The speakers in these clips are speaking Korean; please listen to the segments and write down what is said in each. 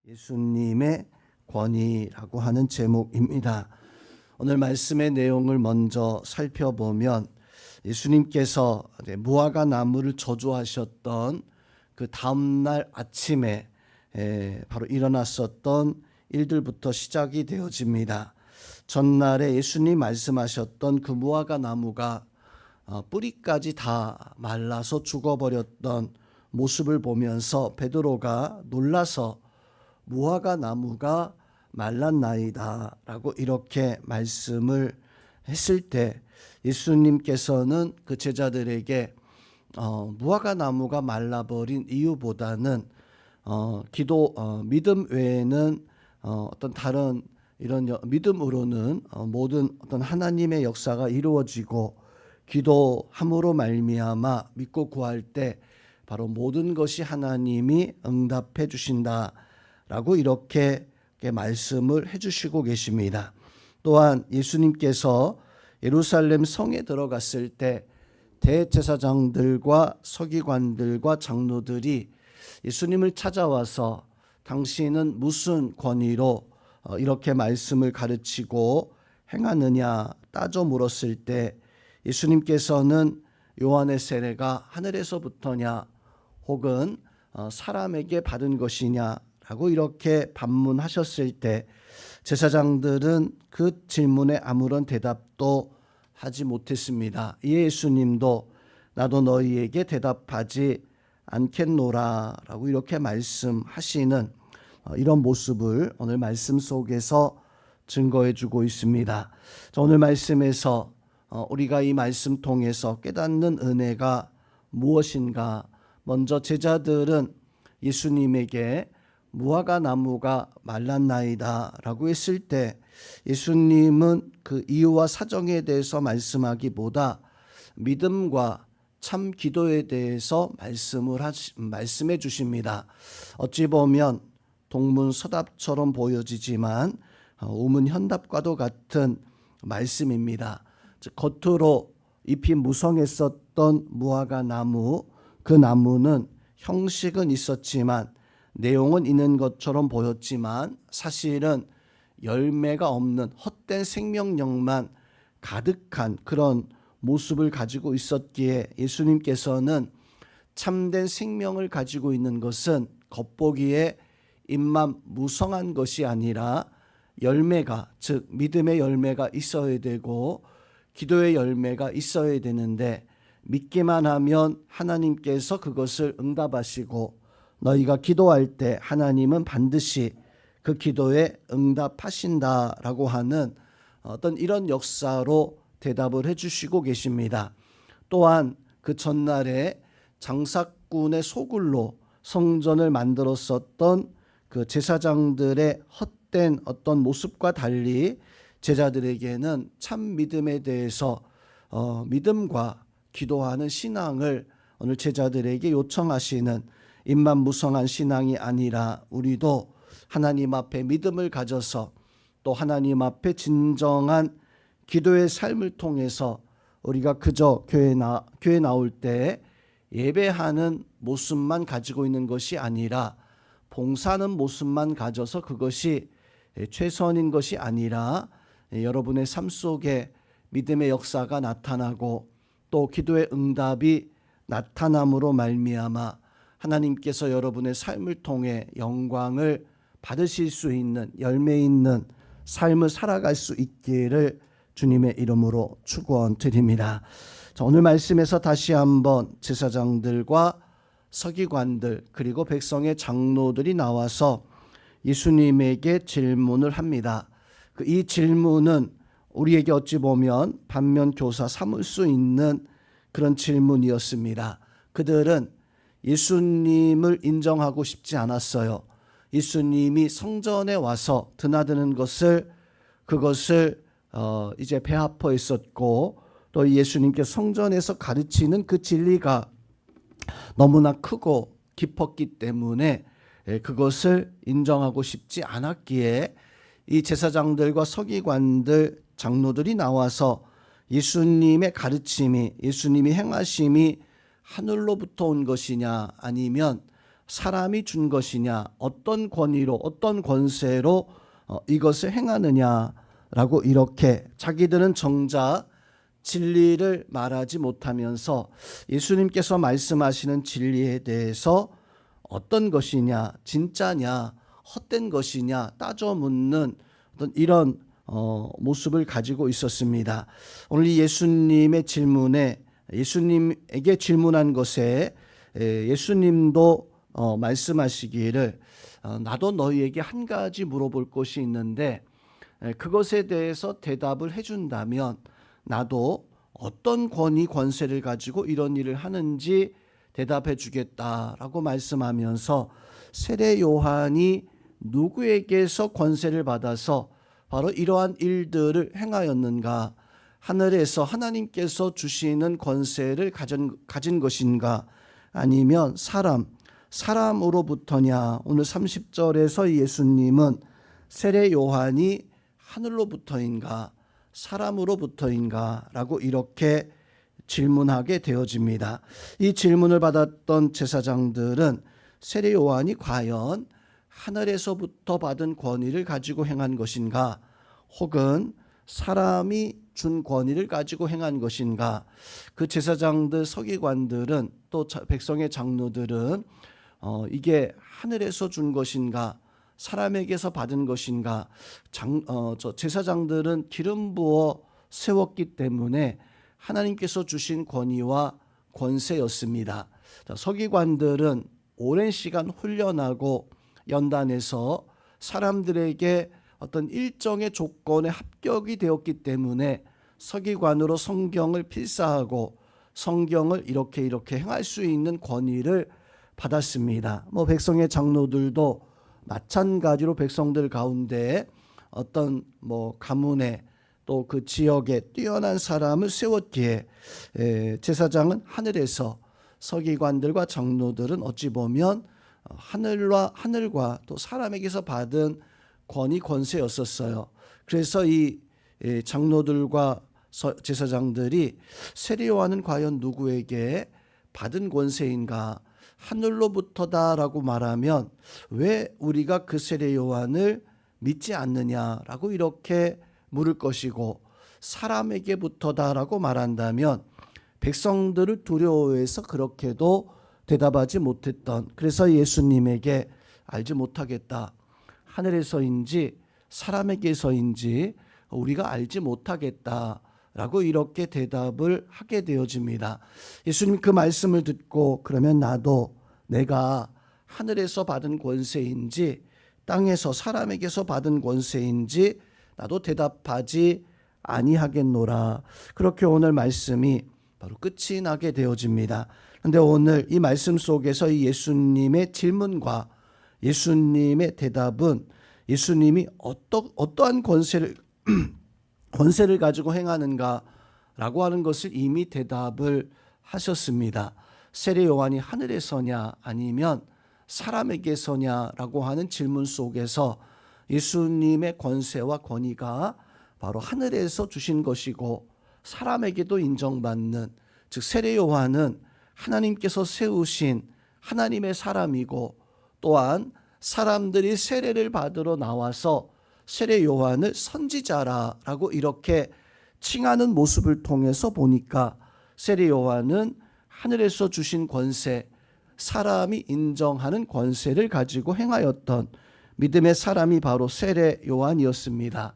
예수님의 권위라고 하는 제목입니다. 오늘 말씀의 내용을 먼저 살펴보면 예수님께서 무화과 나무를 저주하셨던 그 다음날 아침에 바로 일어났었던 일들부터 시작이 되어집니다. 전날에 예수님 말씀하셨던 그 무화과 나무가 뿌리까지 다 말라서 죽어버렸던 모습을 보면서 베드로가 놀라서 무화과 나무가 말랐나이다 라고 이렇게 말씀을 했을 때 예수님께서는 그 제자들에게 무화과 나무가 말라버린 이유보다는 믿음 외에는 어떤 다른 이런 믿음으로는 모든 어떤 하나님의 역사가 이루어지고 기도함으로 말미암아 믿고 구할 때 바로 모든 것이 하나님이 응답해 주신다 라고 이렇게 말씀을 해주시고 계십니다. 또한 예수님께서 예루살렘 성에 들어갔을 때 대제사장들과 서기관들과 장로들이 예수님을 찾아와서 당신은 무슨 권위로 이렇게 말씀을 가르치고 행하느냐 따져 물었을 때 예수님께서는 요한의 세례가 하늘에서부터냐 혹은 사람에게 받은 것이냐 라고 이렇게 반문하셨을 때 제사장들은 그 질문에 아무런 대답도 하지 못했습니다. 이에 예수님도 나도 너희에게 대답하지 않겠노라 라고 이렇게 말씀하시는 이런 모습을 오늘 말씀 속에서 증거해 주고 있습니다. 오늘 말씀에서 우리가 이 말씀 통해서 깨닫는 은혜가 무엇인가? 먼저 제자들은 예수님에게 무화과 나무가 말랐나이다 라고 했을 때 예수님은 그 이유와 사정에 대해서 말씀하기보다 믿음과 참 기도에 대해서 말씀해 주십니다. 어찌 보면 동문서답처럼 보여지지만 우문현답과도 같은 말씀입니다. 겉으로 잎이 무성했었던 무화과 나무, 그 나무는 형식은 있었지만 내용은 있는 것처럼 보였지만 사실은 열매가 없는 헛된 생명력만 가득한 그런 모습을 가지고 있었기에 예수님께서는 참된 생명을 가지고 있는 것은 겉보기에 잎만 무성한 것이 아니라 열매가, 즉 믿음의 열매가 있어야 되고 기도의 열매가 있어야 되는데 믿기만 하면 하나님께서 그것을 응답하시고 너희가 기도할 때 하나님은 반드시 그 기도에 응답하신다라고 하는 어떤 이런 역사로 대답을 해주시고 계십니다. 또한 그 전날에 장사꾼의 소굴로 성전을 만들었었던 그 제사장들의 헛된 어떤 모습과 달리 제자들에게는 참 믿음에 대해서 믿음과 기도하는 신앙을 오늘 제자들에게 요청하시는 입만 무성한 신앙이 아니라 우리도 하나님 앞에 믿음을 가져서 또 하나님 앞에 진정한 기도의 삶을 통해서 우리가 그저 교회 나올 때 예배하는 모습만 가지고 있는 것이 아니라 봉사하는 모습만 가져서 그것이 최선인 것이 아니라 여러분의 삶 속에 믿음의 역사가 나타나고 또 기도의 응답이 나타남으로 말미암아 하나님께서 여러분의 삶을 통해 영광을 받으실 수 있는 열매 있는 삶을 살아갈 수 있기를 주님의 이름으로 축원드립니다. 오늘 말씀에서 다시 한번 제사장들과 서기관들 그리고 백성의 장로들이 나와서 예수님에게 질문을 합니다. 이 질문은 우리에게 어찌 보면 반면교사 삼을 수 있는 그런 질문이었습니다. 그들은 예수님을 인정하고 싶지 않았어요. 예수님이 성전에 와서 드나드는 그것을 이제 배아퍼했었고 또 예수님께 성전에서 가르치는 그 진리가 너무나 크고 깊었기 때문에 그것을 인정하고 싶지 않았기에 이 제사장들과 서기관들 장로들이 나와서 예수님의 가르침이 예수님이 행하심이 하늘로부터 온 것이냐 아니면 사람이 준 것이냐, 어떤 권위로, 어떤 권세로 이것을 행하느냐라고 이렇게 자기들은 정작 진리를 말하지 못하면서 예수님께서 말씀하시는 진리에 대해서 어떤 것이냐, 진짜냐, 헛된 것이냐 따져 묻는 어떤 이런 모습을 가지고 있었습니다. 오늘 이 예수님의 질문에, 예수님에게 질문한 것에 예수님도 말씀하시기를 나도 너희에게 한 가지 물어볼 것이 있는데 그것에 대해서 대답을 해준다면 나도 어떤 권위 권세를 가지고 이런 일을 하는지 대답해 주겠다라고 말씀하면서 세례 요한이 누구에게서 권세를 받아서 바로 이러한 일들을 행하였는가, 하늘에서 하나님께서 주시는 권세를 가진 것인가, 아니면 사람으로부터냐. 오늘 30절에서 예수님은 세례 요한이 하늘로부터인가 사람으로부터인가 라고 이렇게 질문하게 되어집니다. 이 질문을 받았던 제사장들은 세례 요한이 과연 하늘에서부터 받은 권위를 가지고 행한 것인가, 혹은 사람이 준 권위를 가지고 행한 것인가. 그 제사장들, 서기관들은 또 백성의 장로들은 이게 하늘에서 준 것인가 사람에게서 받은 것인가. 제사장들은 기름 부어 세웠기 때문에 하나님께서 주신 권위와 권세였습니다. 서기관들은 오랜 시간 훈련하고 연단해서 사람들에게 어떤 일정의 조건에 합격이 되었기 때문에 서기관으로 성경을 필사하고 성경을 이렇게 행할 수 있는 권위를 받았습니다. 백성의 장로들도 마찬가지로 백성들 가운데 어떤 가문에 또 그 지역에 뛰어난 사람을 세웠기에 제사장은 하늘에서, 서기관들과 장로들은 어찌 보면 하늘과 또 사람에게서 받은 권위 권세였었어요. 그래서 이 장로들과 제사장들이 세례 요한은 과연 누구에게 받은 권세인가, 하늘로부터다라고 말하면 왜 우리가 그 세례 요한을 믿지 않느냐라고 이렇게 물을 것이고, 사람에게부터다라고 말한다면 백성들을 두려워해서 그렇게도 대답하지 못했던, 그래서 예수님에게 알지 못하겠다, 하늘에서인지 사람에게서인지 우리가 알지 못하겠다라고 이렇게 대답을 하게 되어집니다. 예수님 그 말씀을 듣고 그러면 나도 내가 하늘에서 받은 권세인지 땅에서 사람에게서 받은 권세인지 나도 대답하지 아니하겠노라. 그렇게 오늘 말씀이 바로 끝이 나게 되어집니다. 그런데 오늘 이 말씀 속에서 이 예수님의 질문과 예수님의 대답은 예수님이 어떠한 권세를 가지고 행하는가라고 하는 것을 이미 대답을 하셨습니다. 세례 요한이 하늘에서냐 아니면 사람에게서냐라고 하는 질문 속에서 예수님의 권세와 권위가 바로 하늘에서 주신 것이고 사람에게도 인정받는, 즉 세례 요한은 하나님께서 세우신 하나님의 사람이고, 또한 사람들이 세례를 받으러 나와서 세례 요한을 선지자라고 이렇게 칭하는 모습을 통해서 보니까 세례 요한은 하늘에서 주신 권세, 사람이 인정하는 권세를 가지고 행하였던 믿음의 사람이 바로 세례 요한이었습니다.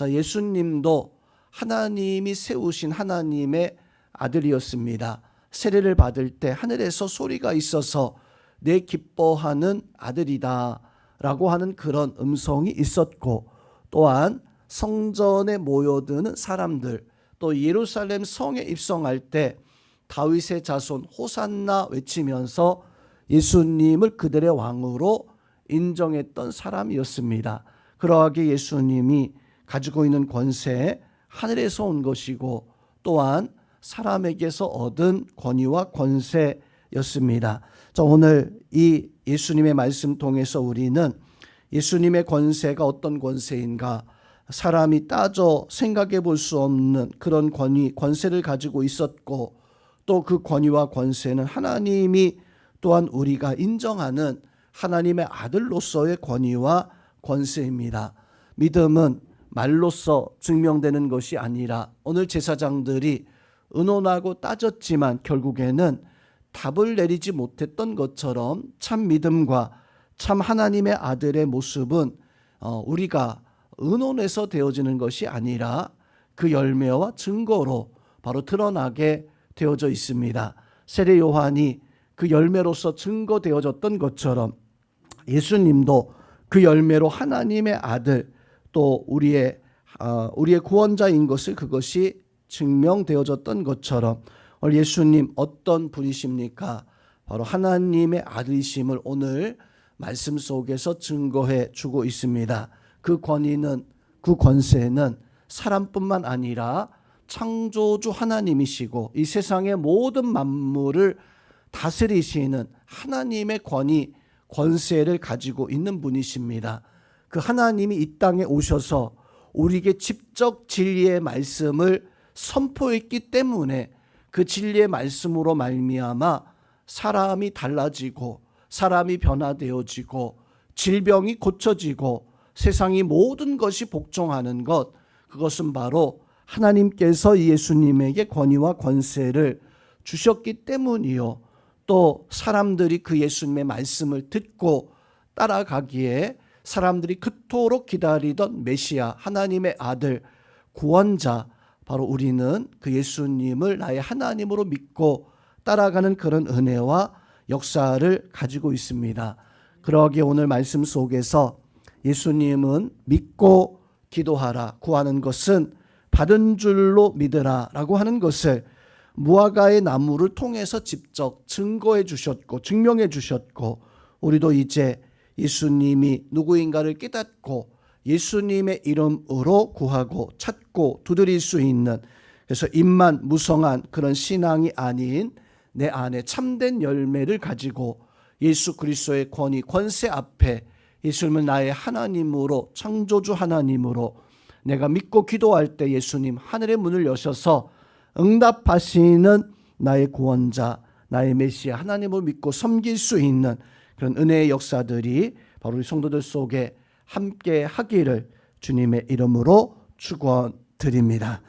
예수님도 하나님이 세우신 하나님의 아들이었습니다. 세례를 받을 때 하늘에서 소리가 있어서 내 기뻐하는 아들이다 라고 하는 그런 음성이 있었고, 또한 성전에 모여드는 사람들, 또 예루살렘 성에 입성할 때 다윗의 자손 호산나 외치면서 예수님을 그들의 왕으로 인정했던 사람이었습니다. 그러하게 예수님이 가지고 있는 권세, 하늘에서 온 것이고 또한 사람에게서 얻은 권위와 권세였습니다. 오늘 이 예수님의 말씀 통해서 우리는 예수님의 권세가 어떤 권세인가, 사람이 따져 생각해 볼 수 없는 그런 권위, 권세를 가지고 있었고, 또 그 권위와 권세는 하나님이 또한 우리가 인정하는 하나님의 아들로서의 권위와 권세입니다. 믿음은 말로써 증명되는 것이 아니라 오늘 제사장들이 의논하고 따졌지만 결국에는 답을 내리지 못했던 것처럼 참 믿음과 참 하나님의 아들의 모습은 우리가 의논해서 되어지는 것이 아니라 그 열매와 증거로 바로 드러나게 되어져 있습니다. 세례 요한이 그 열매로서 증거되어졌던 것처럼 예수님도 그 열매로 하나님의 아들 또 우리의 구원자인 것을 그것이 증명되어졌던 것처럼 오늘 예수님 어떤 분이십니까? 바로 하나님의 아들이심을 오늘 말씀 속에서 증거해 주고 있습니다. 그 권위는 그 권세는 사람뿐만 아니라 창조주 하나님이시고 이 세상의 모든 만물을 다스리시는 하나님의 권위, 권세를 가지고 있는 분이십니다. 그 하나님이 이 땅에 오셔서 우리에게 직접 진리의 말씀을 선포했기 때문에 그 진리의 말씀으로 말미암아 사람이 달라지고 사람이 변화되어지고 질병이 고쳐지고 세상이 모든 것이 복종하는 것, 그것은 바로 하나님께서 예수님에게 권위와 권세를 주셨기 때문이요. 또 사람들이 그 예수님의 말씀을 듣고 따라가기에 사람들이 그토록 기다리던 메시아, 하나님의 아들, 구원자, 바로 우리는 그 예수님을 나의 하나님으로 믿고 따라가는 그런 은혜와 역사를 가지고 있습니다. 그러기에 오늘 말씀 속에서 예수님은 믿고 기도하라, 구하는 것은 받은 줄로 믿으라 라고 하는 것을 무화과의 나무를 통해서 직접 증거해 주셨고 증명해 주셨고, 우리도 이제 예수님이 누구인가를 깨닫고 예수님의 이름으로 구하고 찾고 두드릴 수 있는, 그래서 입만 무성한 그런 신앙이 아닌 내 안에 참된 열매를 가지고 예수 그리스도의 권위, 권세 앞에 예수님을 나의 하나님으로, 창조주 하나님으로 내가 믿고 기도할 때 예수님 하늘의 문을 여셔서 응답하시는 나의 구원자, 나의 메시아, 하나님을 믿고 섬길 수 있는 그런 은혜의 역사들이 바로 우리 성도들 속에 함께 하기를 주님의 이름으로 축원드립니다.